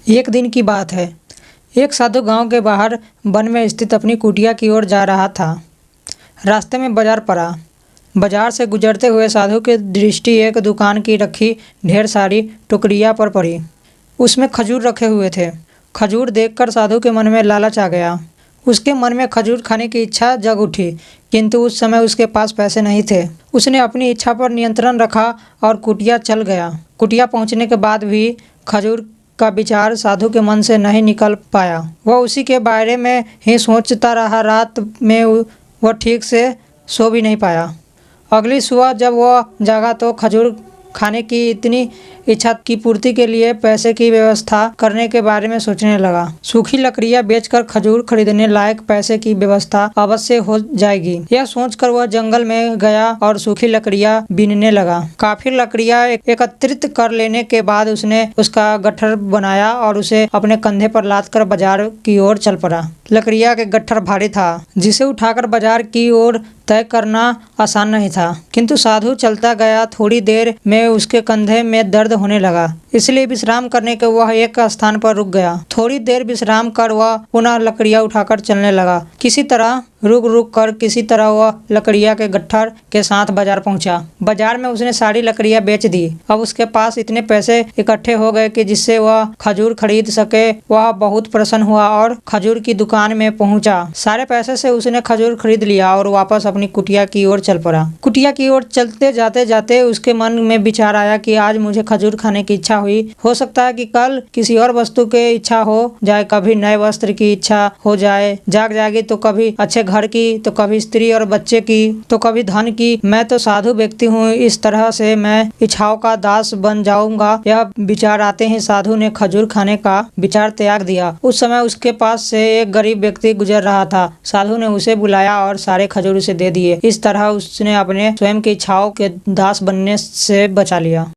एक दिन की बात है। एक साधु गांव के बाहर वन में स्थित अपनी कुटिया की ओर जा रहा था। रास्ते में बाजार पड़ा। बाजार से गुजरते हुए साधु की दृष्टि एक दुकान की रखी ढेर सारी टोकरियां पर पड़ी। उसमें खजूर रखे हुए थे। खजूर देखकर साधु के मन में लालच आ गया। उसके मन में खजूर खाने की इच्छा जग उठी, किंतु उस समय उसके पास पैसे नहीं थे। उसने अपनी इच्छा पर नियंत्रण रखा और कुटिया चल गया। कुटिया पहुंचने के बाद भी खजूर का विचार साधु के मन से नहीं निकल पाया। वह उसी के बारे में ही सोचता रहा। रात में वह ठीक से सो भी नहीं पाया। अगली सुबह जब वह जागा तो खजूर खाने की इतनी इच्छा की पूर्ति के लिए पैसे की व्यवस्था करने के बारे में सोचने लगा। सूखी लकड़ियां बेचकर खजूर खरीदने लायक पैसे की व्यवस्था अवश्य हो जाएगी। यह सोचकर वह जंगल में गया और सूखी लकड़ियां बीनने लगा। काफी लकड़ियां एकत्रित कर लेने के बाद उसने उसका गट्ठर बनाया और उसे अपने कंधे पर लादकर बाजार की ओर चल पड़ा। लकड़ियां के गट्ठर भारी था, जिसे उठाकर बाजार की ओर तय करना आसान नहीं था, किंतु साधु चलता गया। थोड़ी देर में उसके कंधे में दर्द होने लगा, इसलिए विश्राम करने के वह एक स्थान पर रुक गया। थोड़ी देर विश्राम कर वह पुनः लकड़ियां उठाकर चलने लगा। किसी तरह किसी तरह वह लकड़ियां के गट्ठर के साथ बाजार पहुंचा। बाजार में उसने सारी लकड़ियां बेच दी। अब उसके पास इतने पैसे इकट्ठे हो गए कि जिससे वह खजूर खरीद सके। वह बहुत प्रसन्न हुआ और खजूर की दुकान में पहुंचा। सारे पैसे से उसने खजूर खरीद लिया और वापस अपनी कुटिया की ओर चल पड़ा। कुटिया की ओर चलते जाते जाते उसके मन में विचार आया कि आज मुझे खजूर खाने की इच्छा हुई, हो सकता है कि कल किसी और वस्तु की इच्छा हो जाए, कभी नए वस्त्र की इच्छा हो जाए, जाग जाएगी तो कभी अच्छे घर की, तो कभी स्त्री और बच्चे की, तो कभी धन की। मैं तो साधु व्यक्ति हूँ, इस तरह से मैं इच्छाओं का दास बन जाऊंगा। यह विचार आते ही साधु ने खजूर खाने का विचार त्याग दिया। उस समय उसके पास से एक गरीब व्यक्ति गुजर रहा था। साधु ने उसे बुलाया और सारे खजूर उसे दे दिए। इस तरह उसने अपने स्वयं की इच्छाओं के दास बनने से बचा लिया।